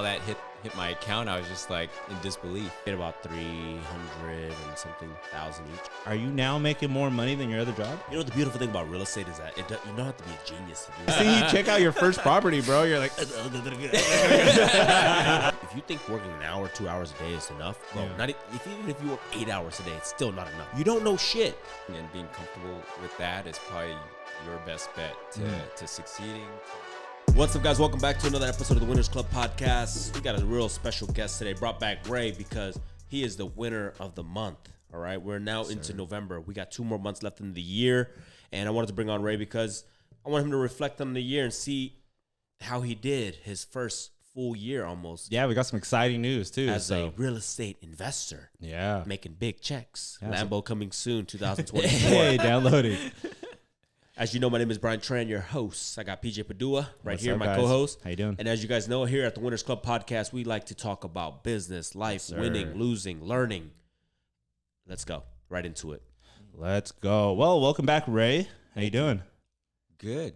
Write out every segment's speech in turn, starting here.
that hit my account, I was just like in disbelief. Made about 300 and something thousand each. Are you now making more money than your other job? You know the beautiful thing about real estate is that you don't have to be a genius to do See, it. you check out your first property, bro. You're like, If you think working an hour, 2 hours a day is enough, bro, Yeah. even if you work 8 hours a day, it's still not enough. You don't know shit. And being comfortable with that is probably your best bet to succeeding. What's up, guys? Welcome back to another episode of the Winners Club podcast. We got a real special guest today. Brought back Ray because he is the winner of the month. All right, we're now into November. We got 2 more months left in the year, and I wanted to bring on Ray because I want him to reflect on the year and see how he did his first full year almost. yeah, we got some exciting news too. As a real estate investor, yeah, making big checks. Yeah, Lambo coming soon, 2024. hey, downloading. As you know, my name is Brian Tran, your host. I got PJ Padua right What's here, up, my guys? co-host. How you doing? And as you guys know, here at the Winners Club podcast, we like to talk about business, life, winning, losing, learning. Let's go right into it. Let's go. Well, welcome back, Ray. How you doing? Good.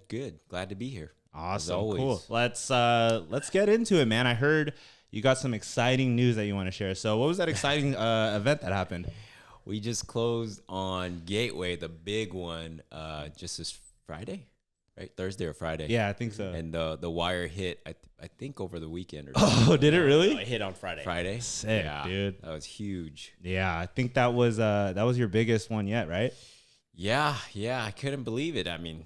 Glad to be here. Awesome. always. Cool. Let's get into it, man. I heard you got some exciting news that you want to share. So, what was that exciting event that happened? We just closed on Gateway, the big one, just this Friday, right? Thursday or Friday. Yeah, I think so. And the wire hit, I think over the weekend or Oh, did it really? I hit on Friday. Friday. Sick, Yeah, dude. that was huge. Yeah, I think that was your biggest one yet, right? Yeah, I couldn't believe it. I mean,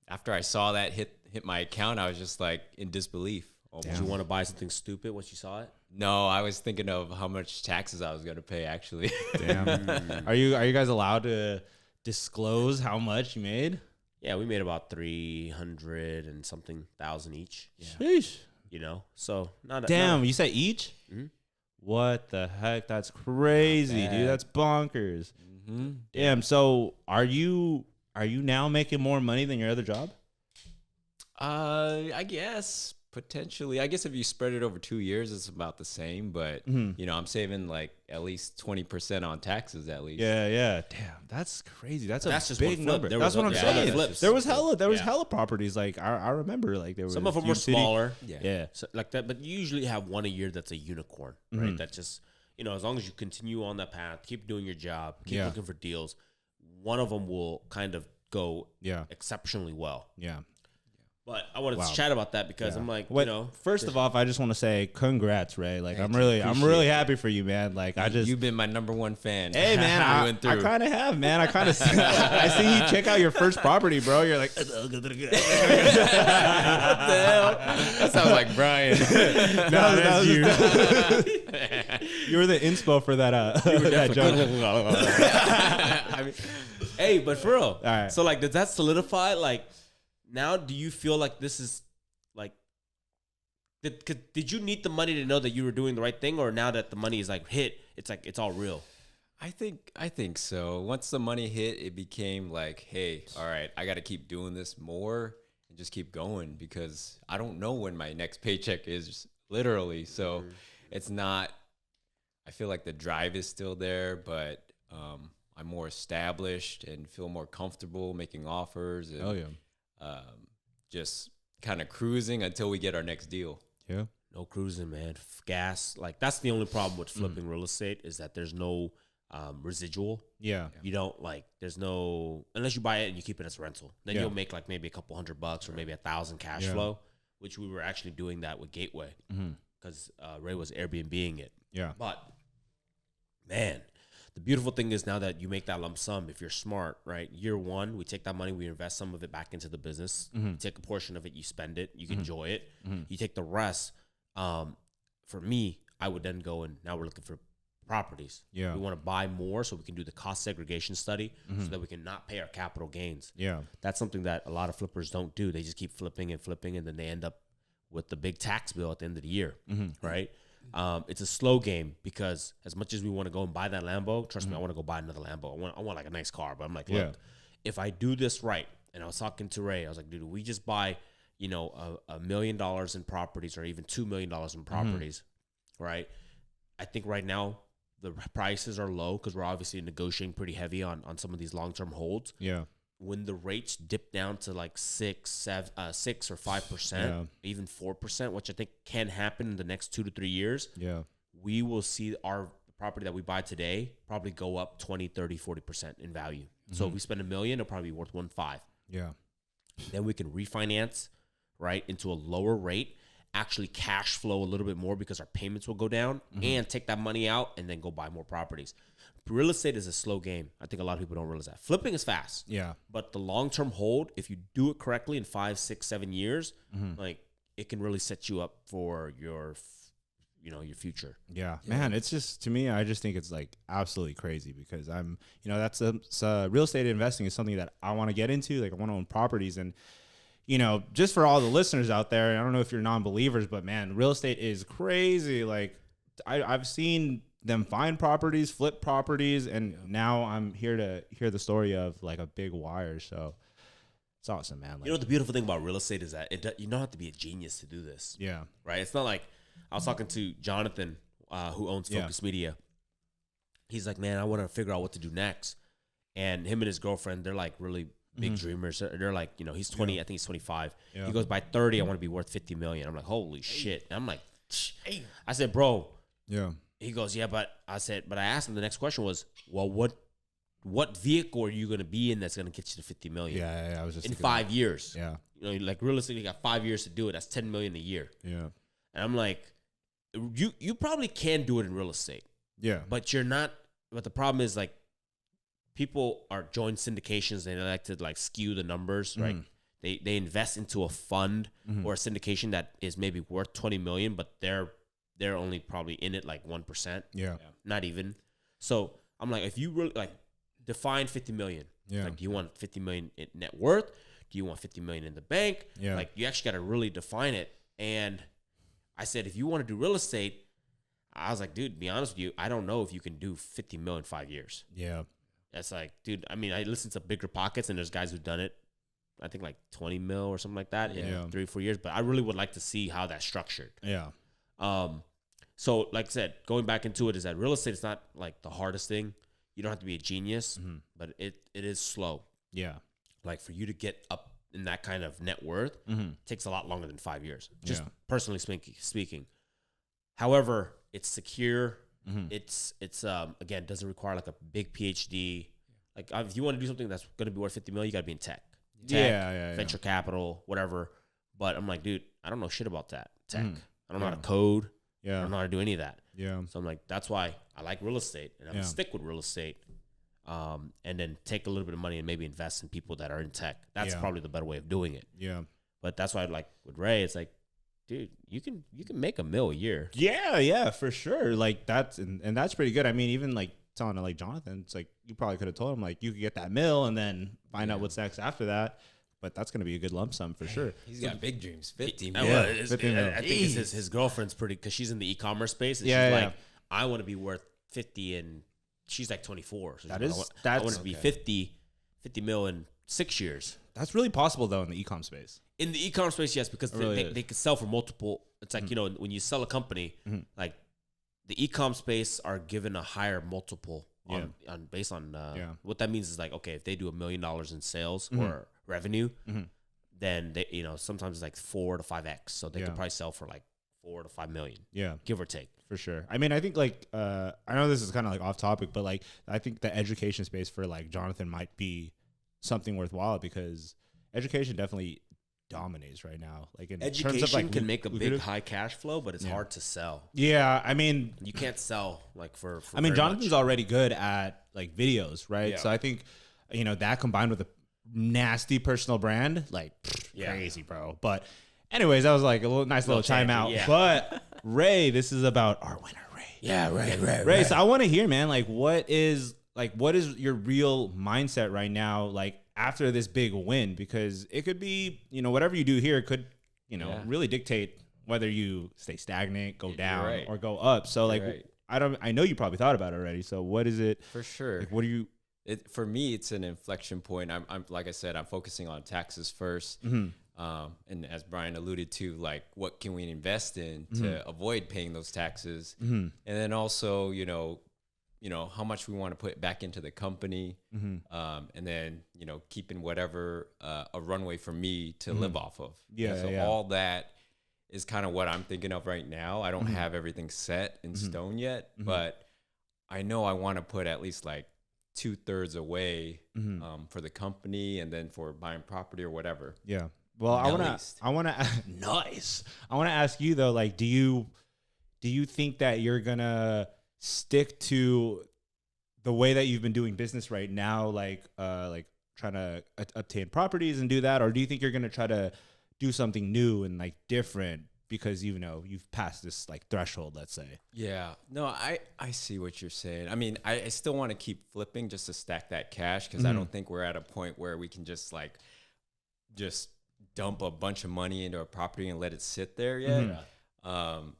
after I saw that hit my account, I was just like in disbelief. Did you want to buy something stupid once you saw it? No, I was thinking of how much taxes I was going to pay, actually. Damn. Are you guys allowed to disclose how much you made? Yeah, we made about 300 and something thousand each. Yeah. Sheesh. You know, so not a, Damn, not you said each? Mhm. What the heck? That's crazy, Not dude. bad. That's bonkers. Damn. So are you now making more money than your other job? I guess potentially. I guess if you spread it over 2 years, it's about the same. But I'm saving like at least 20% on taxes at least. Yeah. Damn, that's crazy. That's just big one flip. number. There That's was what I'm other saying. flips. There was hella Yeah. properties. Like I remember, like there were some of them were huge city- smaller. Yeah. So, like that, but you usually have one a year that's a unicorn, right? That just, as long as you continue on that path, keep doing your job, keep looking for deals, one of them will kind of go exceptionally well. Yeah. But I wanted Wow. to chat about that because I'm like, Wait, first of all, I just want to say congrats, Ray. Like I'm really happy for you, man. Like You've been my number one fan. hey, man, I kind of have, man. I kind of I see you check out your first property, bro. You're like, What the hell? That sounds like Brian. no, that's you. You were the inspo for that. That joke. I mean, hey, but for real, All right. So like, does that solidify? Like, now, do you feel like this is like? Did you need the money to know that you were doing the right thing, or now that the money is like hit, it's like it's all real? I think so. Once the money hit, it became like, hey, all right, I got to keep doing this more and just keep going because I don't know when my next paycheck is, literally. So it's not. I feel like the drive is still there, but I'm more established and feel more comfortable making offers. And, Oh yeah. just kind of cruising until we get our next deal. Yeah. No cruising, man. Gas, like that's the only problem with flipping real estate is that there's no residual. Yeah. You don't like. There's no unless you buy it and you keep it as a rental. Then Yeah. you'll make like maybe a couple $100 or maybe 1,000 cash flow, which we were actually doing that with Gateway because Ray was Airbnb-ing it. Yeah. But man, the beautiful thing is now that you make that lump sum, if you're smart, right? Year one, we take that money, we invest some of it back into the business. You take a portion of it, you spend it, you enjoy it. You take the rest. For me, I would then go and now we're looking for properties. Yeah. We want to buy more so we can do the cost segregation study so that we can not pay our capital gains. Yeah. That's something that a lot of flippers don't do. They just keep flipping, and then they end up with the big tax bill at the end of the year, right? It's a slow game because as much as we want to go and buy that Lambo, trust me, I want to go buy another Lambo. I want like a nice car, but I'm like, look, if I do this right, and I was talking to Ray, I was like, dude, we just buy, $1 million in properties or even $2 million in properties, right? I think right now the prices are low because we're obviously negotiating pretty heavy on some of these long-term holds. Yeah. when the rates dip down to like 6 or 5%, even 4%, which I think can happen in the next 2 to 3 years, we will see our property that we buy today probably go up 20, 30, 40% in value. So if we spend $1 million, it'll probably be worth 1.5. Yeah. Then we can refinance, right, into a lower rate, actually cash flow a little bit more because our payments will go down, and take that money out and then go buy more properties. Real estate is a slow game. I think a lot of people don't realize that. Flipping is fast. Yeah. But the long-term hold, if you do it correctly in 5, 6, 7 years, like it can really set you up for your future. Yeah, man, it's just, to me, I just think it's like absolutely crazy because I'm, that's real estate investing is something that I want to get into. Like I want to own properties, and, just for all the listeners out there, I don't know if you're non-believers, but man, real estate is crazy. Like I've seen them find properties, flip properties, and now I'm here to hear the story of like a big wire. So it's awesome, man. Like, The beautiful thing about real estate is that you don't have to be a genius to do this. Yeah. Right? It's not like, I was talking to Jonathan, who owns Focus Media. He's like, man, I want to figure out what to do next. And him and his girlfriend, they're like really big dreamers. They're like, he's 20, I think he's 25. Yeah. He goes, by 30, I want to be worth 50 million. I'm like, holy shit. And I'm like, I said, bro. Yeah. He goes, yeah, but I asked him, the next question was, well, what vehicle are you going to be in that's going to get you to 50 million? Yeah, I was just in 5 years. Yeah. Like realistically, you got 5 years to do it. That's 10 million a year. Yeah. And I'm like, you probably can do it in real estate. Yeah. But you're not. But the problem is, like, people are join syndications. They like to like skew the numbers, right? They invest into a fund or a syndication that is maybe worth 20 million, but they're only probably in it like 1%. Yeah. Not even. So I'm like, if you really like define 50 million, Yeah. like, do you want 50 million in net worth? Do you want 50 million in the bank? Yeah. Like, you actually got to really define it. And I said, if you want to do real estate, I was like, dude, to be honest with you, I don't know if you can do 50 mil in 5 years. Yeah. That's like, dude, I mean, I listen to Bigger Pockets, and there's guys who've done it, I think like 20 mil or something like that in 3 or 4 years. But I really would like to see how that's structured. Yeah. So like I said, going back into it is that real estate is not like the hardest thing. You don't have to be a genius, but it is slow. Yeah. Like, for you to get up in that kind of net worth takes a lot longer than 5 years, just Yeah. personally speaking. However, it's secure. It's again, doesn't require like a big PhD. Like, if you want to do something that's going to be worth 50 million, you got to be in tech. Venture capital, whatever. But I'm like, dude, I don't know shit about that tech. I don't know how to code. I don't know how to do any of that. Yeah. So I'm like, that's why I like real estate, and I'm gonna stick with real estate. And then take a little bit of money and maybe invest in people that are in tech. That's probably the better way of doing it. Yeah. But that's why, like with Ray, it's like, dude, you can make $1 million a year. Yeah, for sure. Like, that's and that's pretty good. I mean, even like telling to like Jonathan, it's like you probably could have told him like you could get that mill and then find out what's next after that. But that's gonna be a good lump sum for sure. He's got big dreams. 50 I million. think his girlfriend's pretty, because she's in the e-commerce space. And she's like, I want to be worth 50, and she's like 24. So I want to be 50 mil in 6 years. That's really possible though in the e-com space. In the e-commerce space, yes, because they could sell for multiple. It's like, when you sell a company, like the e-com space are given a higher multiple based on what that means is like, okay, if they do $1 million in sales or revenue, then they, sometimes it's like 4 to 5x. So they could probably sell for like 4 to 5 million. Yeah. Give or take. For sure. I mean, I think like, I know this is kind of like off topic, but like, I think the education space for like Jonathan might be something worthwhile, because education definitely dominates right now. Like, in education terms of like can make a big high cash flow, but it's hard to sell. Yeah. I mean, you can't sell like for I mean, Jonathan's already good at like videos, right? Yeah. So I think, that combined with a nasty personal brand, like crazy, bro. But anyways, that was like a nice little chime out. Yeah. But Ray, this is about our winner, Ray. Yeah, Ray. So I want to hear, man, like what is your real mindset right now, like after this big win? Because it could be, whatever you do here could, really dictate whether you stay stagnant, go down, or go up. So like, I know you probably thought about it already. So what is it? For sure. Like, what do you? For me, it's an inflection point. I'm like I said, I'm focusing on taxes first. And as Brian alluded to, like, what can we invest in to avoid paying those taxes? And then also, how much we want to put back into the company, and then keeping whatever a runway for me to live off of. So all that is kind of what I'm thinking of right now. I don't have everything set in stone yet, but I know I want to put at least like 2/3 away for the company, and then for buying property or whatever. Yeah. Well, I want to nice. I want to ask you though, like, do you think that you're gonna stick to the way that you've been doing business right now, like trying to obtain properties and do that, or do you think you're gonna try to do something new and like different because you've passed this like threshold, let's say? Yeah, no, I see what you're saying. I mean, I still want to keep flipping just to stack that cash, because I don't think we're at a point where we can just dump a bunch of money into a property and let it sit there yet.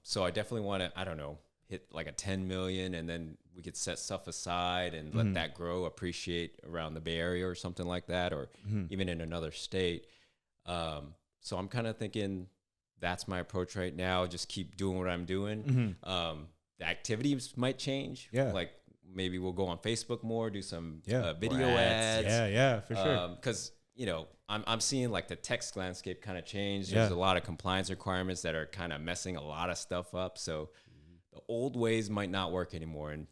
So I definitely want to, I don't know, hit like a 10 million, and then we could set stuff aside and let that grow, appreciate around the Bay Area or something like that, or even in another state. So I'm kind of thinking that's my approach right now. Just keep doing what I'm doing. The activities might change. Yeah. Like maybe we'll go on Facebook more, do some video ads. Yeah, for sure. Because, I'm seeing like the text landscape kind of change. There's a lot of compliance requirements that are kind of messing a lot of stuff up. So the old ways might not work anymore. And,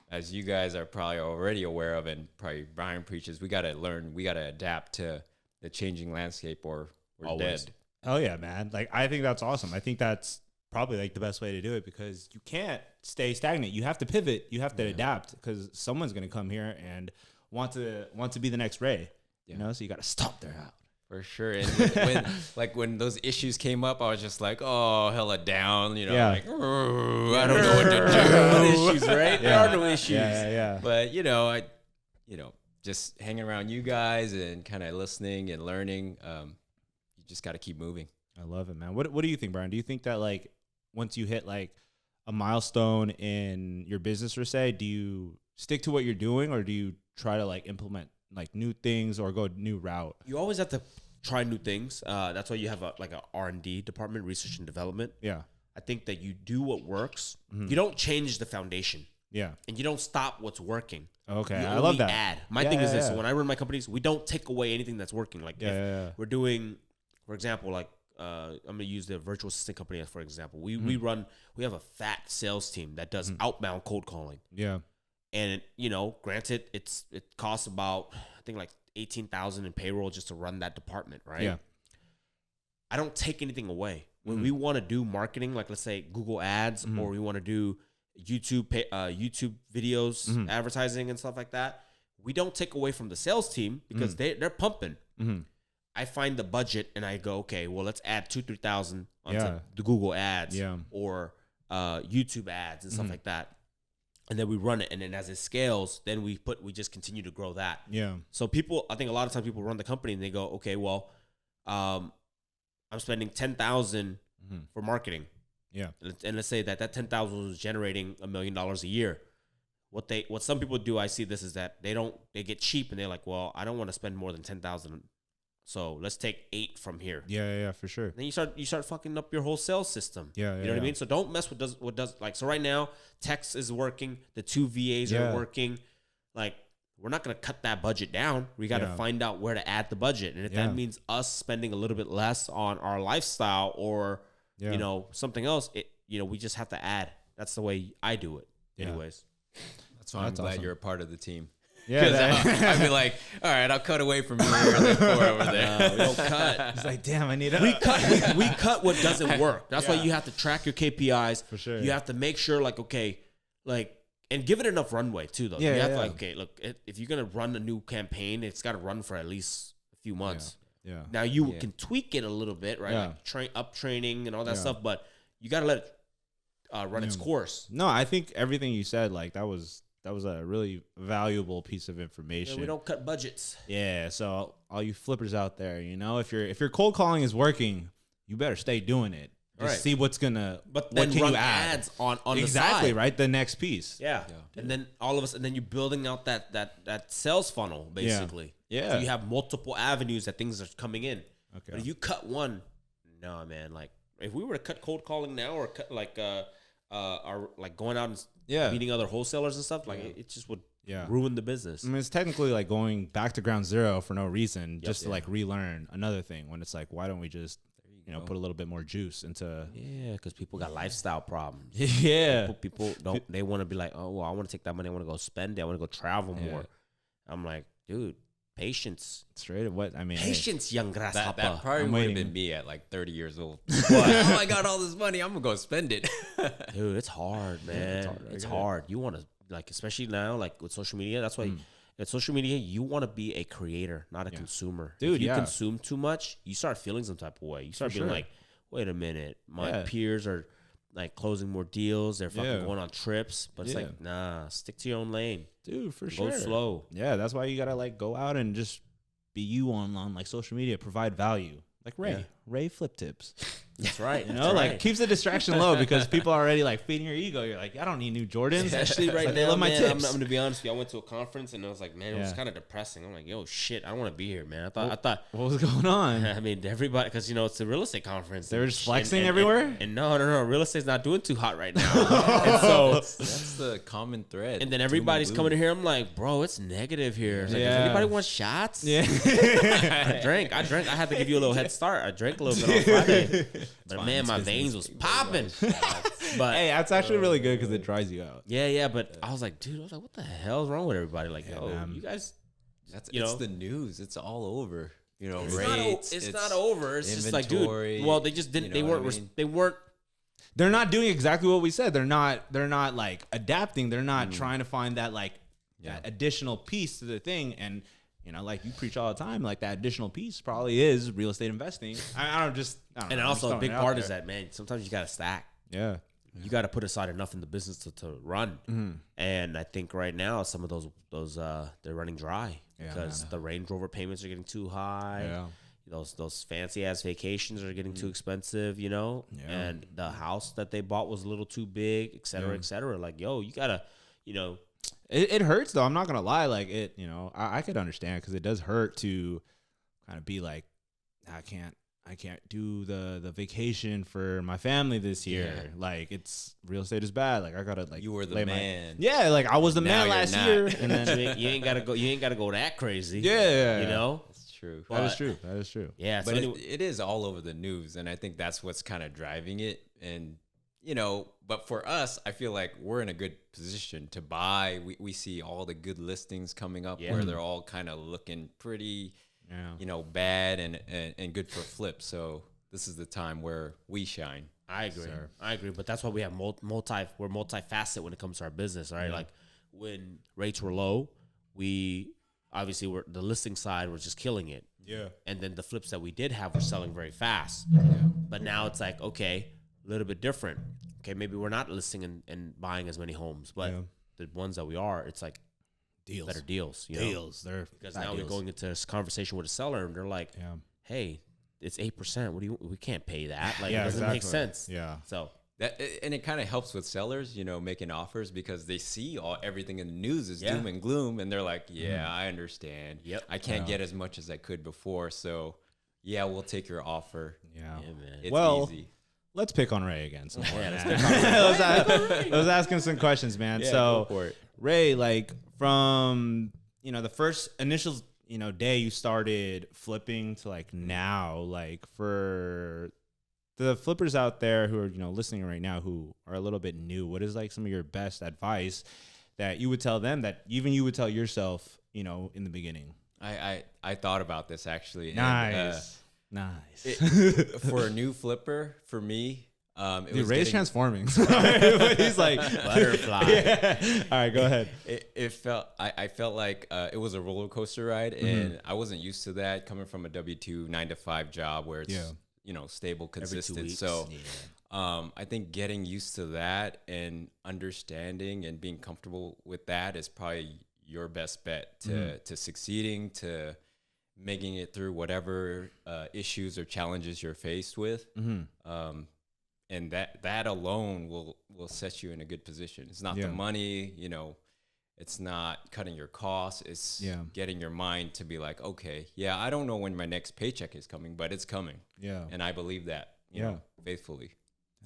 as you guys are probably already aware of, and probably Brian preaches, we got to learn, we got to adapt to the changing landscape, or we're dead. Oh yeah, man. Like, I think that's awesome. I think that's probably like the best way to do it, because you can't stay stagnant. You have to pivot. You have to adapt, because someone's going to come here and want to be the next Ray. So you got to stomp their out. For sure. And when those issues came up, I was just like, oh, hella down, like, I don't know what to do. What issues, right? There are no issues. Yeah. But, I just hanging around you guys and kind of listening and learning, you just got to keep moving. I love it, man. What do you think, Brian? Do you think that like once you hit like a milestone in your business, or say, do you stick to what you're doing, or do you try to like implement like new things or go a new route? You always have to try new things. That's why you have a R&D department, research and development. Yeah. I think that you do what works. You don't change the foundation. Yeah. And you don't stop what's working. Okay. You I love that. Add. My thing is this. So when I run my companies, we don't take away anything that's working. Like we're doing, for example, like I'm going to use the virtual assistant company as for example. We have a fat sales team that does outbound cold calling. Yeah. And granted, it costs about, I think, like $18,000 in payroll just to run that department, right? Yeah. I don't take anything away. When we want to do marketing, like let's say Google Ads, or we want to do YouTube videos, advertising and stuff like that, we don't take away from the sales team, because they're pumping. I find the budget and I go, okay, well, let's add $2,000-3,000 onto the Google Ads or YouTube ads and stuff like that. And then we run it, and then as it scales, then we just continue to grow that. Yeah. So I think a lot of times people run the company and they go, okay, well, I'm spending $10,000 for marketing. Yeah. And let's say that $10,000 was generating $1 million a year. What some people do, I see this, is that they get cheap and they're like, well, I don't want to spend more than $10,000. So let's take 8 from here. Yeah, for sure. Then you start fucking up your whole sales system. You know what I mean? So don't mess with what does like, so right now text is working, the 2 VAs are working. Like, we're not gonna cut that budget down. We got to find out where to add the budget, and if that means us spending a little bit less on our lifestyle or something else, we just have to add. That's the way I do it. Anyways, that's why I'm glad awesome. You're a part of the team. Yeah, I'd be like, all right, I'll cut away from here and then pour over there. We don't cut. It's like, damn, I need we cut what doesn't work. That's why you have to track your KPIs. For sure. You have to make sure, like, okay, like, and give it enough runway too, though. You have to, like, okay, look, if you're gonna run a new campaign, it's got to run for at least a few months. Yeah. Now you can tweak it a little bit, right? Like up training and all that stuff, but you got to let it run its course. No, I think everything you said, like, that was a really valuable piece of information. Yeah, we don't cut budgets. Yeah, so all you flippers out there, if your cold calling is working, you better stay doing it. Just see what's gonna. But then what can run you add? Ads on the side. Exactly, right. The next piece. Yeah. And then all of us, and then you're building out that sales funnel basically. Yeah. So you have multiple avenues that things are coming in. Okay. But if you cut one, no, man. Like, if we were to cut cold calling now, or cut like are like going out and Yeah. meeting other wholesalers and stuff, like it just would ruin the business. I mean, it's technically like going back to ground zero for no reason, just to like relearn another thing. When it's like, why don't we just put a little bit more juice into? Yeah, because people got lifestyle problems. Yeah, People don't. They want to be like, oh, well, I want to take that money. I want to go spend it. I want to go travel Yeah. more. I'm like, dude, patience, straight. What I mean, patience, young grasshopper. That probably I'm would have waiting. been me at like 30 years old. Oh, I got all this money. I'm gonna go spend it. Dude, it's hard, man. It's hard. You want to, like, especially now, like with social media. That's why at social media, you want to be a creator, not a consumer. Dude, if you yeah. consume too much, you start feeling some type of way. You start being like, wait a minute, my peers are like closing more deals. They're fucking going on trips, but it's like, nah, stick to your own lane, dude, for sure. Go slow. Yeah, that's why you gotta like go out and just be you on like social media, provide value. Like Ray flip tips. That's right. You know, like keeps the distraction low because people are already like feeding your ego. You're like, I don't need new Jordans. Especially right like, now, they love my man, tips. I'm gonna be honest with you. I went to a conference and I was like, man, it was kind of depressing. I'm like, yo, shit, I don't want to be here, man. I thought, What was going on? I mean, everybody, because it's a real estate conference. They were just flexing everywhere. And no, real estate's not doing too hot right now. And so That's the common thread. and then everybody's coming in here. I'm like, bro, it's negative here. It's like, does anybody want shots? Yeah. I drank. I had to give you a little head start. I drank a little bit on Friday, but man, my veins was popping. But Hey, that's actually really good because it dries you out. yeah. But I was like, dude, what the hell's wrong with everybody? Like, you guys. It's the news. It's all over. It's rates. not over. It's just like, inventory, dude. Well, they just didn't. you They know weren't. what I mean? They weren't. They're not doing exactly what we said. They're not like adapting. They're not trying to find that like that additional piece to the thing. And like you preach all the time, like that additional piece probably is real estate investing. I don't know. And I'm also just a big throwing it out part there. is that, man, sometimes you gotta stack. Yeah. You got to put aside enough in the business to run. And I think right now some of those they're running dry because the Range Rover payments are getting too high. Yeah. Those fancy ass vacations are getting too expensive, and the house that they bought was a little too big, et cetera, et cetera. Like, yo, you gotta, It hurts though. I'm not gonna lie. Like I could understand because it does hurt to kind of be like, I can't do the vacation for my family this year. Yeah. Like it's real estate is bad. Like I gotta like You were the lay man. like I was the Now man you're last not. year, and then you ain't gotta go that crazy. Yeah. That's true. that is true. That is true. Yeah. But So anyway, it is all over the news, and I think that's what's kind of driving it. And but for us, I feel like we're in a good position to buy. We see all the good listings coming up where they're all kind of looking pretty, bad and good for flip. So this is the time where we shine. I agree. But that's why we have we're multifaceted when it comes to our business, right? Like when rates were low, we obviously were the listing side was just killing it. Yeah. And then the flips that we did have were selling very fast. But now it's like, okay, a little bit different. Okay, maybe we're not listing and buying as many homes, but the ones that we are, it's like Deals. better deals. Deals. They're Because now we're going into this conversation with a seller and they're like, hey, it's 8%. We can't pay that. Like, it doesn't make sense. Yeah. So And it kind of helps with sellers, making offers because they see everything in the news is doom and gloom, and they're like, I understand. Yep. I can't get as much as I could before, so we'll take your offer. Yeah. man. It's easy. Let's pick on Ray again. Yeah, I was asking some questions, man. Yeah, so go for it. Ray, like from the first initial day you started flipping to like now, like for the flippers out there who are listening right now who are a little bit new, what is like some of your best advice that you would tell them that even you would tell yourself in the beginning? I thought about this actually. Nice. For a new flipper, for me, it Dude, was Ray's getting, transforming. He's like Butterfly. Yeah. All right, go ahead. it felt I felt like it was a roller coaster ride, and I wasn't used to that coming from a W-2 9-to-5 job where it's stable, consistent. weeks. So I think getting used to that and understanding and being comfortable with that is probably your best bet to succeeding, to making it through whatever issues or challenges you're faced with. And that alone will set you in a good position. It's not the money, it's not cutting your costs. It's getting your mind to be like, okay, I don't know when my next paycheck is coming, but it's coming. Yeah. And I believe that, faithfully.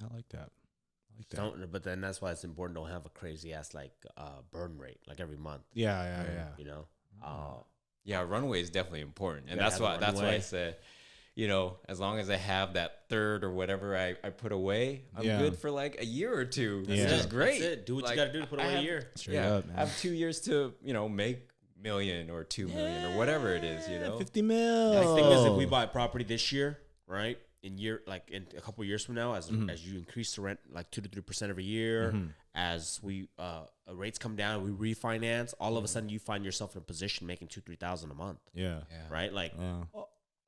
I like that. But then that's why it's important to have a crazy ass like burn rate like every month. Yeah. You know. Yeah, runway is definitely important, and gotta have that's the why I runway. said, as long as I have that third or whatever I put away, I'm Yeah. good for like a year or two. Yeah. That's great. That's it. Do what Like, you got to do to put I away a have- year. Straight up, man. I have 2 years to make million or 2 million or whatever it is. 50 mil. The thing is, if we buy property this year, right, in a couple years from now, as you increase the rent like 2 to 3% every year, as we rates come down, we refinance, all of a sudden you find yourself in a position making $2,000-3,000 a month, Yeah. right? Like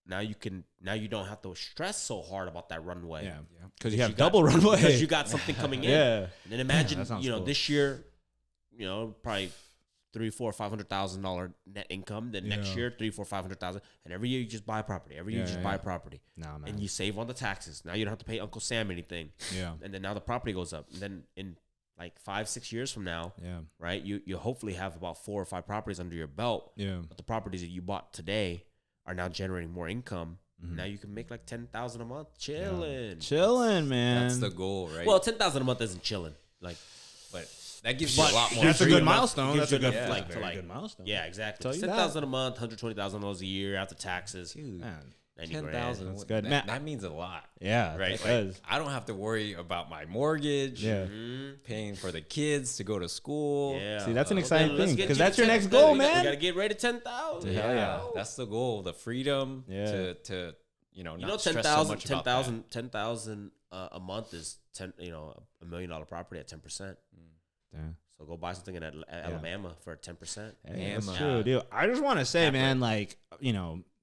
now you don't have to stress so hard about that runway. Yeah. Because you have you got- double runway. Because you got something coming in. Yeah. And then imagine, that sounds cool. this year, probably $300,000-$500,000 net income. Then next Yeah. year, $300,000-$500,000, and every year you just buy property. Every year you just buy property, Nah, man. and you save on the taxes. Now you don't have to pay Uncle Sam anything. Yeah. And then now the property goes up. And then in like 5-6 years from now, Yeah. right, you hopefully have about 4 or 5 properties under your belt. Yeah. But the properties that you bought today are now generating more income. Now you can make like $10,000 a month, chilling. Chilling, man. That's the goal, right? Well, $10,000 a month isn't chilling. Like, but that gives you a lot more. That's a Gives you good enough- milestone. gives That's a you good, enough, like, to, very like- good milestone. yeah, exactly. Tell you $10,000 a month, $120,000 a year after taxes. Dude, Man. 90 $10,000. grand. That's good. That, Man, that means a lot. Yeah, Right? it Like, does. I don't have to worry about my mortgage. Yeah. Paying for the kids to go to school. Yeah. See, that's an Well, exciting then let's thing, get 'cause you that's to your 10 next goal, we man. gotta get ready to 10,000. Yeah, that's the goal. The freedom Yeah. to not You know, stress so 10,000 much about that. 10,000 a month is $1 million property at 10%. Yeah. So go buy something in Alabama for 10%. Hey, that's Damn, true, dude. I just want to say, man, like,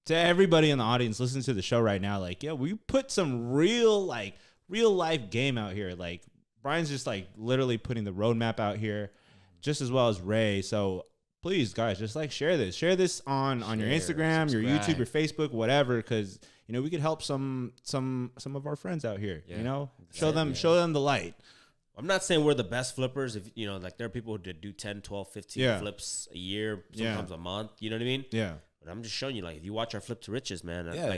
to everybody in the audience listening to the show right now, like, we put some real life game out here. Like, Brian's just like literally putting the roadmap out here, just as well as Ray. So please, guys, just like share this on your Instagram, your YouTube, your Facebook, whatever, because we could help some of our friends out here. Yeah, show them the light. I'm not saying we're the best flippers. If like there are people who do 10, 12, 15 Yeah. flips a year, Yeah. sometimes a month. You know what I mean? Yeah. But I'm just showing you, like, if you watch our flip to riches, man, Yeah.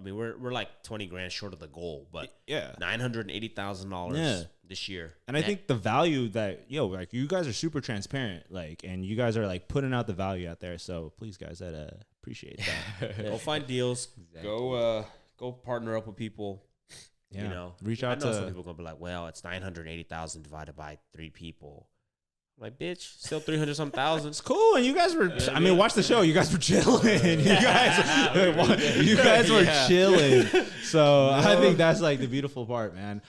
we're like 20 grand short of the goal, but Yeah. $980,000 Yeah. this year. And I think the value that, like, you guys are super transparent, like, and you guys are like putting out the value out there. So please, guys, I'd appreciate that. go find deals, go partner up with people. Yeah. Reach I out know some to. people gonna be like, well, it's 980,000 divided by 3 people. I'm like, bitch, still 300 some thousand. It's cool, and you guys were. I mean, watch the show. You guys were chilling. You guys were chilling. So I think that's like the beautiful part, man.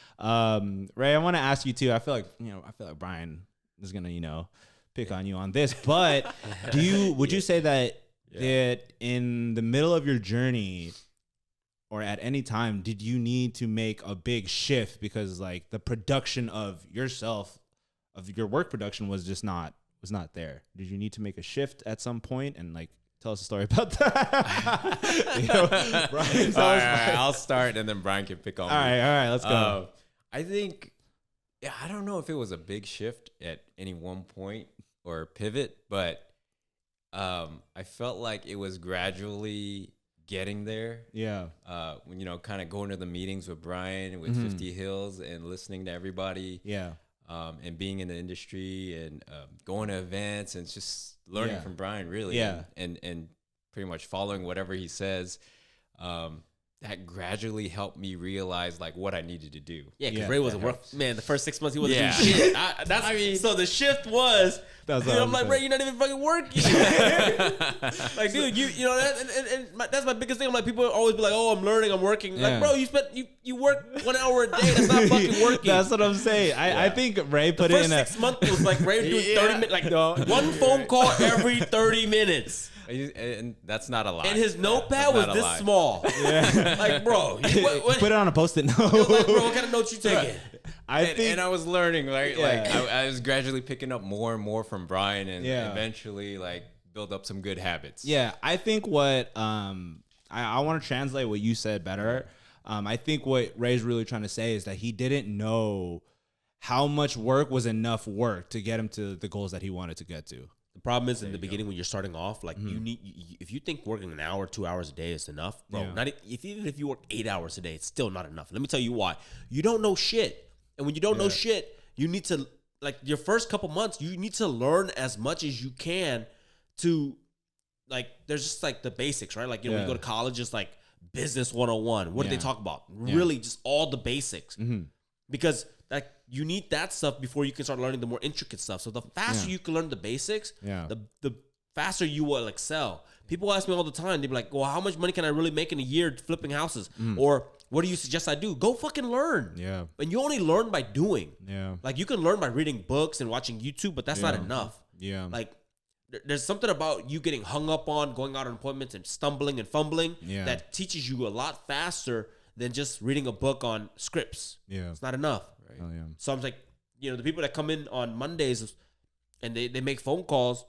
Ray, I want to ask you too. I feel like Brian is gonna pick on you on this, but would you say that in the middle of your journey, or at any time, did you need to make a big shift because like the production of yourself, of your work production was not there? Did you need to make a shift at some point? And like, tell us a story about that. Brian, All right, I'll start and then Brian can pick on me. All right, let's go. I think, I don't know if it was a big shift at any one point or pivot, but I felt like it was gradually getting there. Yeah. When kind of going to the meetings with Brian with 50 Hills and listening to everybody. Yeah. And being in the industry and going to events and just learning from Brian, really. Yeah. And pretty much following whatever he says. That gradually helped me realize like what I needed to do. Yeah, because Yeah, Ray wasn't that working. Man, the first 6 months he wasn't Yeah. doing shit. So the shift was. That's what I'm I'm like, saying. Ray, you're not even fucking working. Like, dude, that's my biggest thing. I'm like, people always be like, oh, I'm learning, I'm working. Yeah. Like, bro, you work 1 hour a day. That's not fucking working. That's what I'm saying. I think Ray put it First in a. 6 months was like Ray doing 30 minutes, like one phone call every 30 minutes. And that's not a lie. And his notepad That's was not a this lie. small. Like, bro, Put it on a post-it note. like, bro, what kind of notes you taking? And I was learning, right? Yeah. Like I was gradually picking up more and more from Brian, and Yeah. eventually like build up some good habits. Yeah, I think what I want to translate what you said better. I think what Ray's really trying to say is that he didn't know how much work was enough work to get him to the goals that he wanted to get to. The problem is in the beginning when you're starting off, like you need, if you think working an hour, 2 hours a day is enough, bro. Yeah. Not even if you work 8 hours a day, it's still not enough. Let me tell you why. You don't know shit. And when you don't know shit, you need to, like, your first couple months, you need to learn as much as you can to, like, there's just, like, the basics, right? Like, you know, when you go to college, it's like business 101. What do they talk about? Really, just all the basics. Because, like, you need that stuff before you can start learning the more intricate stuff. So the faster you can learn the basics, the faster you will excel. People ask me all the time, they be like, well, how much money can I really make in a year flipping houses? Or what do you suggest I do? Go fucking learn. Yeah. And you only learn by doing. Yeah. Like, you can learn by reading books and watching YouTube, but that's not enough. Yeah. Like, there's something about you getting hung up on going out on appointments and stumbling and fumbling that teaches you a lot faster than just reading a book on scripts. Yeah. It's not enough. Right. Oh, yeah. So I'm like, you know, the people that come in on Mondays and they make phone calls,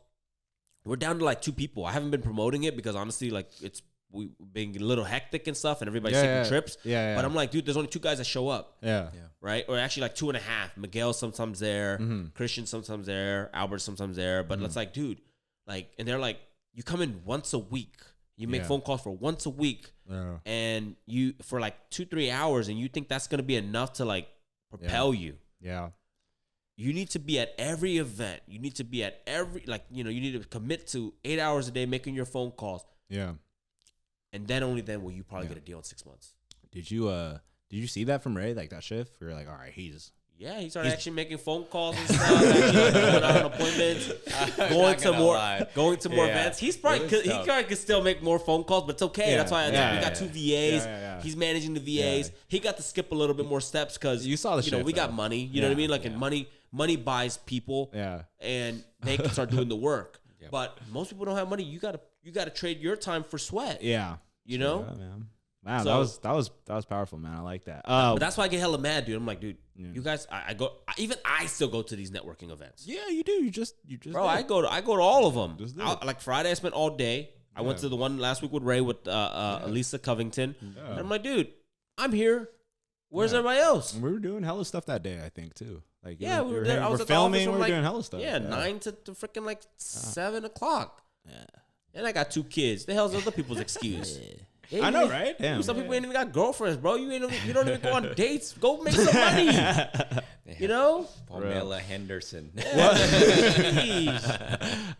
we're down to like 2 people. I haven't been promoting it because honestly, like, we being a little hectic and stuff, and everybody's taking trips. Yeah. But I'm like, dude, there's only 2 guys that show up. Yeah. Right? Or actually like 2.5. Miguel sometimes there, Christian sometimes there, Albert sometimes there. But it's like, dude, like, and they're like, you come in once a week. You make phone calls for once a week, and you for like 2-3 hours, and you think that's gonna be enough to like propel you. Yeah. You need to be at every event. You need to be at every, like, you know, you need to commit to 8 hours a day making your phone calls. Yeah. And then only then will you probably get a deal in 6 months. Did you see that from Ray, like that shift? We were like, all right, he started actually making phone calls and stuff, actually going out on appointments, going to more events. He probably could still make more phone calls, but it's okay. That's why we got 2 VAs. He's managing the VAs. He got to skip a little bit more steps because you saw the shift, we got money. You know what I mean? Like, and money buys people. Yeah. And they can start doing the work. But most people don't have money. You gotta trade your time for sweat. Yeah. You know? Yeah, man. Wow, So- that was powerful, man. I like that. But that's why I get hella mad, dude. I'm like, dude, you guys, I still go to these networking events. Yeah, you do. You just Bro, I go to all of them. Just do it. Like Friday, I spent all day. I went to the one last week with Ray with Lisa Covington. And I'm like, dude, I'm here. Where's everybody else? we were doing hella stuff that day, I think, too. Like, Yeah, we were there. I was we're at the filming. office from We were like, doing hella stuff. Yeah, 9 to freaking like 7 o'clock. Yeah. And I got 2 kids. The hell's other people's excuse? Yeah, I know, you- right? Damn. Some people ain't even got girlfriends, bro. You don't even go on dates. Go make some money. You know? Pamela Henderson. Jeez.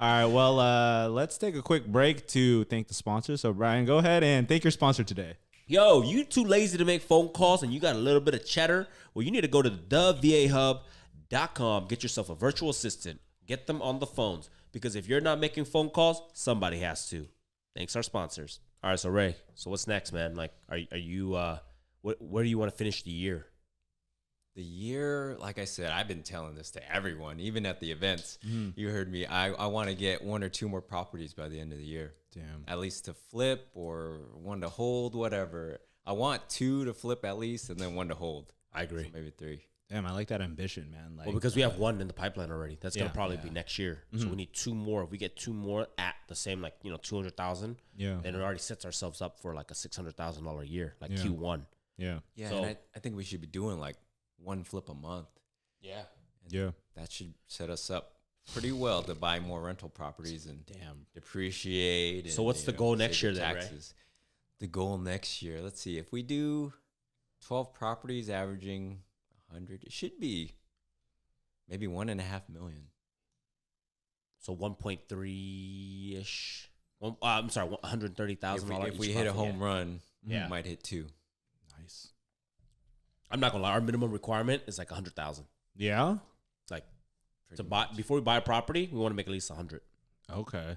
All right, well, let's take a quick break to thank the sponsor. So, Brian, go ahead and thank your sponsor today. Yo, you too lazy to make phone calls and you got a little bit of cheddar? Well, you need to go to thevahub.com. Get yourself a virtual assistant. Get them on the phones. Because if you're not making phone calls, somebody has to. Thanks our sponsors. All right, so Ray, so what's next, man? Like, are you where do you want to finish the year? The year, like I said, I've been telling this to everyone, even at the events. You heard me. I want to get 1 or 2 more properties by the end of the year. Damn. At least to flip or 1 to hold, whatever. I want 2 to flip at least and then 1 to hold. I agree. So maybe 3. Damn, I like that ambition, man. Like, Well, because we have 1 in the pipeline already. That's gonna probably be next year. So Mm-hmm. we need 2 more. If we get 2 more at the same, like, 200,000, then it already sets ourselves up for like a $600,000 a year, like Q1. Yeah. Yeah, So- and I think we should be doing like 1 flip a month. Yeah. Yeah. That should set us up pretty well to buy more rental properties and depreciate. So and, what's the goal save next the year then, Ray? taxes. The goal next year, let's see, if we do 12 properties averaging 100, it should be maybe 1.5 million. So 1.3 ish. I'm sorry, $130,000. If we hit a home run, Yeah. we might hit 2. Nice. I'm not gonna lie. Our minimum requirement is like 100,000. Yeah. It's like Pretty to buy before we buy a property, we want to make at least 100. Okay.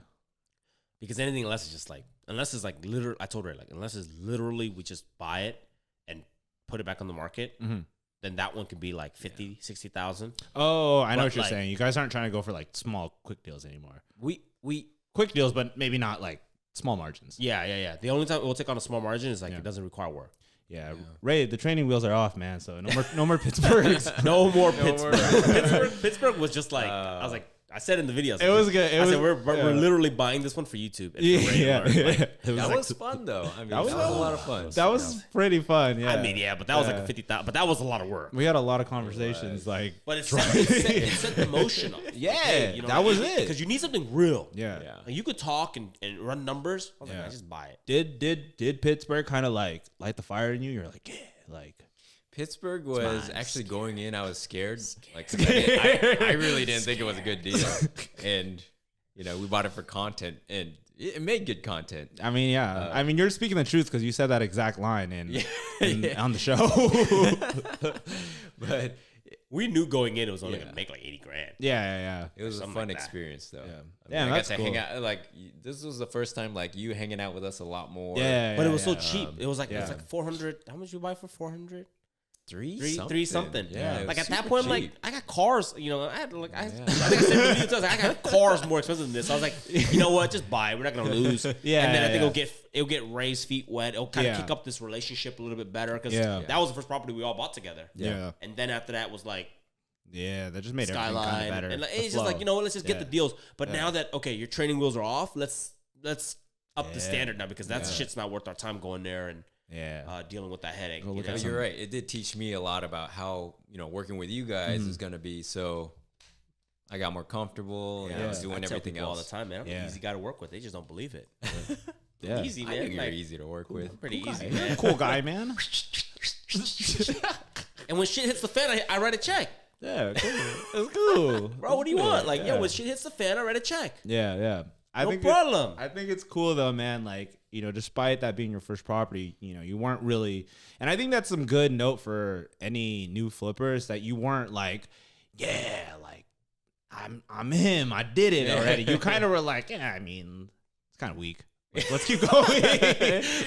Because anything less is just like, unless it's like literally, I told her, like, unless it's literally we just buy it and put it back on the market, then that one could be like 50, 60,000. Oh, I know But, what you're like- saying. You guys aren't trying to go for like small, quick deals anymore. We Quick deals, but maybe not like small margins. yeah. The only time we'll take on a small margin is like it doesn't require work. Yeah. Ray, the training wheels are off, man. So no more Pittsburghs. No more Pittsburgh. Pittsburgh was just like, I was like, I said in the video. It was good. I said, we're literally buying this one for YouTube. And for Ray to learn. Like, It That like- was fun though. I mean, that was was a lot of fun. That was pretty fun. Yeah. I mean, yeah, but that was like a 50,000. But that was a lot of work. We had a lot of conversations. Like, But it set the motion up. Yeah, Hey, that was it. Because you need something real. yeah. Yeah. Like, you could talk and run numbers. I was like, Yeah. I just buy it. Did Pittsburgh kind of like light the fire in you? You're like, yeah, like. Pittsburgh was mine. actually going in. I was scared. Like, 'cause I really didn't think it was a good deal. And, you know, we bought it for content, and it made good content. I mean, yeah. I mean, you're speaking the truth because you said that exact line on the show. But We knew going in it was only gonna make like 80 grand. Yeah. it was a Something fun like that. experience, though. Yeah. I got That's to cool. hang out. Like, this was the first time, like, you hanging out with us a lot more. Yeah. But it was so cheap. It was like yeah. 400. How much you buy for 400? Three something. Yeah. it Like was at that super point, I'm like, cheap. I got cars. You know, I had like I think I said to you, I got cars more expensive than this. So I was like, you know what? Just buy it. We're not gonna lose. Yeah, And then I think yeah. it'll get Ray's feet wet. It'll kind of Yeah. kick up this relationship a little bit better because Yeah. that was the first property we all bought together. Yeah. And then after that was like That just made everything kind Skyline. of better. And like, The it's just like, flow. you know what? Let's just get Yeah. the deals. But Yeah. now that your training wheels are off, let's up the Yeah. standard now because that Yeah. shit's not worth our time going there and dealing with that headache. Go look you know? at But you're right. It did teach me a lot about how, you know, working with you guys is going to be. So I got more comfortable and I was I doing tell everything people all the else. time, man. I'm an easy guy to work with. They just don't believe it. Yeah. Easy, I man. think you're Like, easy to work with. pretty easy, You're a man. cool guy, man. And when shit hits the fan, I write a check. Yeah, cool. That's cool. Bro, what do you want? Like, Yeah. when shit hits the fan, I write a check. Yeah. I No think problem. I think it's cool though, man. Like, you know, despite that being your first property, you know, you weren't really, and I think that's some good note for any new flippers that you weren't like, yeah, like I'm him. I did it already. You kind of were like, yeah, I mean, it's kind of weak. Like, let's keep going.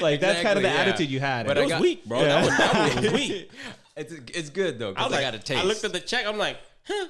Like that's kind of the yeah. attitude you had. But And It I was got- weak, bro. That one was weak. It's good though I because was I, like, got a taste. I looked at the check. I'm like, huh.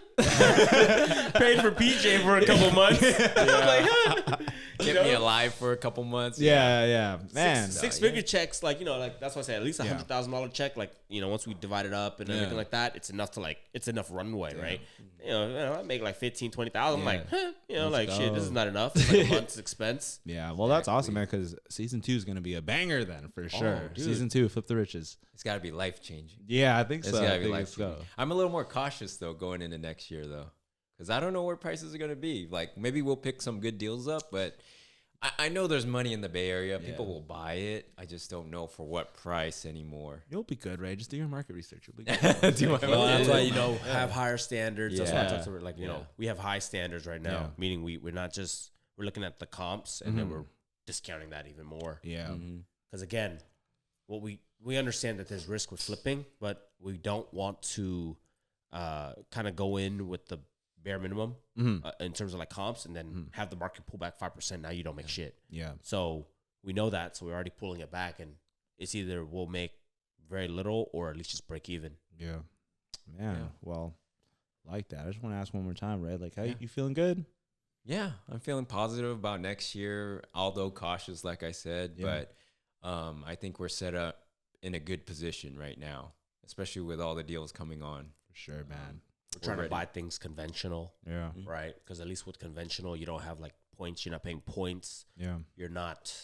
Paid for PJ for a couple months. I'm like, huh. kept me alive for a couple months. yeah, man. Six-figure checks, like, you know, like that's why I say at least $100,000 check. Like, you know, once we divide it up and everything like that, it's enough to it's enough runway, right? You know, I make like 15, 20,000. I'm like, huh, you know, Let's like shit, go. this is not enough. It's like a month's expense. Yeah, well, that's awesome, man. Because season 2 is gonna be a banger then for sure. dude. Season 2, Flip the Riches. It's got to be life changing. Yeah, I think It's so. got I to be think life it's go. changing. I'm a little more cautious though going into next year though, because I don't know where prices are going to be. Like maybe we'll pick some good deals up, but I know there's money in the Bay Area. People will buy it. I just don't know for what price anymore. You'll be good, Ray. Just do your market research. You'll be good. Well, that's why, you know, have higher standards. That's why I Yeah. talked about, like, you know, we have high standards right now, Yeah. meaning we're not just, we're looking at the comps and then we're discounting that even more. Yeah. Because again, what we understand that there's risk with flipping, but we don't want to kind of go in with the bare minimum in terms of like comps and then have the market pull back 5%. Now you don't make shit. Yeah. So we know that. So we're already pulling it back, and it's either we'll make very little or at least just break even. Yeah. Man. Yeah. Well, like that. I just want to ask one more time, Ray. Like, how you feeling good? Yeah, I'm feeling positive about next year, although cautious, like I said. Yeah. But I think we're set up in a good position right now, especially with all the deals coming on. For sure, man. We're trying ready. to buy things conventional, Yeah. right? Because at least with conventional, you don't have like points. You're not paying points. Yeah. You're not,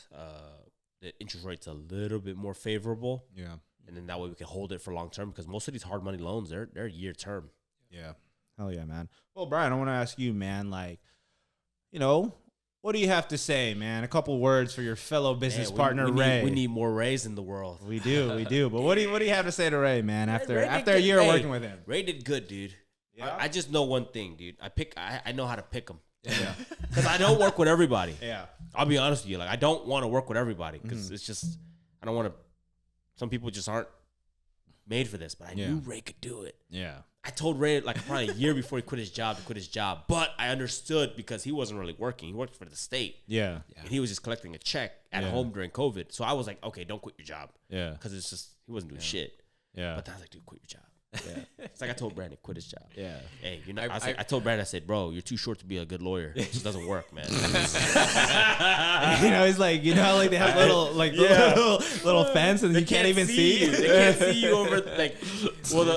the interest rate's a little bit more favorable. Yeah. And then that way we can hold it for long term because most of these hard money loans, they're year term. Yeah. Hell yeah, man. Well, Brian, I want to ask you, man, like, you know, what do you have to say, man? A couple words for your fellow business Man, partner, we Ray. we need more Rays in the world. We do. But what do you have to say to Ray, man? After Ray did after a good. year Hey, working with him. Ray did good, dude. Yeah? I just know one thing, dude. I know how to pick them. Yeah. Because I don't work with everybody. Yeah. I'll be honest with you. Like, I don't want to work with everybody because it's just, I don't want to, some people just aren't made for this, but I knew Ray could do it. Yeah. I told Ray like probably a year before he quit his job to quit his job, but I understood because he wasn't really working. He worked for the state. Yeah. And he was just collecting a check at Yeah. home during COVID. So I was like, okay, don't quit your job. Yeah. Because it's just, he wasn't doing shit. Yeah. But then I was like, dude, quit your job. Yeah. It's like I told Brandon, quit his job. Yeah. Hey, you know, I told Brandon, I said, bro, you're too short to be a good lawyer. It just doesn't work, man. You know, he's like, you know how like they have little like little fence and you can't even see. you. They can't see you over like,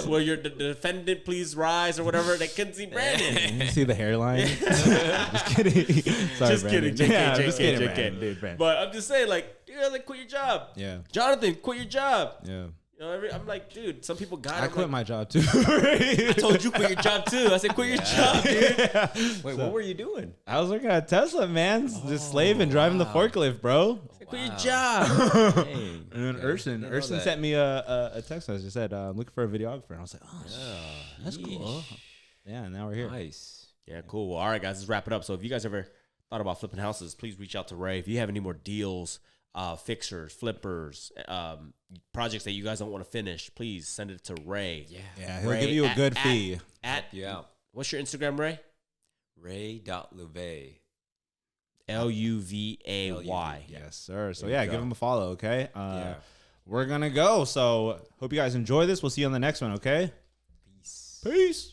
will your the defendant please rise or whatever. They couldn't see Brandon. You see the hairline? Just kidding. Sorry, Just kidding, JK, Yeah, JK, just kidding, JK. Brandon. Dude, Brandon. But I'm just saying, like, dude, like, quit your job. Yeah. Jonathan, quit your job. Yeah. You know, I'm like, dude, some people got it. I quit my job too. I told you quit your job too. I said quit your job, dude. Wait, what were you doing? I was working at Tesla, man. Just slaving, driving the forklift, bro. Quit your job. Dang. And then Okay. Urson Didn't know that. sent me a text message. Said, I'm looking for a videographer. And I was like, oh, that's Yeesh. cool. Yeah, and now we're here. Nice. Yeah, cool. Well, all right, guys, let's wrap it up. So if you guys ever thought about flipping houses, please reach out to Ray. If you have any more deals, fixers, flippers, projects that you guys don't want to finish, please send it to Ray. Yeah, he'll Ray give you a good fee. At Yeah. what's your Instagram, Ray? Ray.Luvay. Luvay. Yes, sir. So There yeah, you give go. him a follow, okay? Yeah. We're gonna go. So hope you guys enjoy this. We'll see you on the next one, okay? Peace. Peace.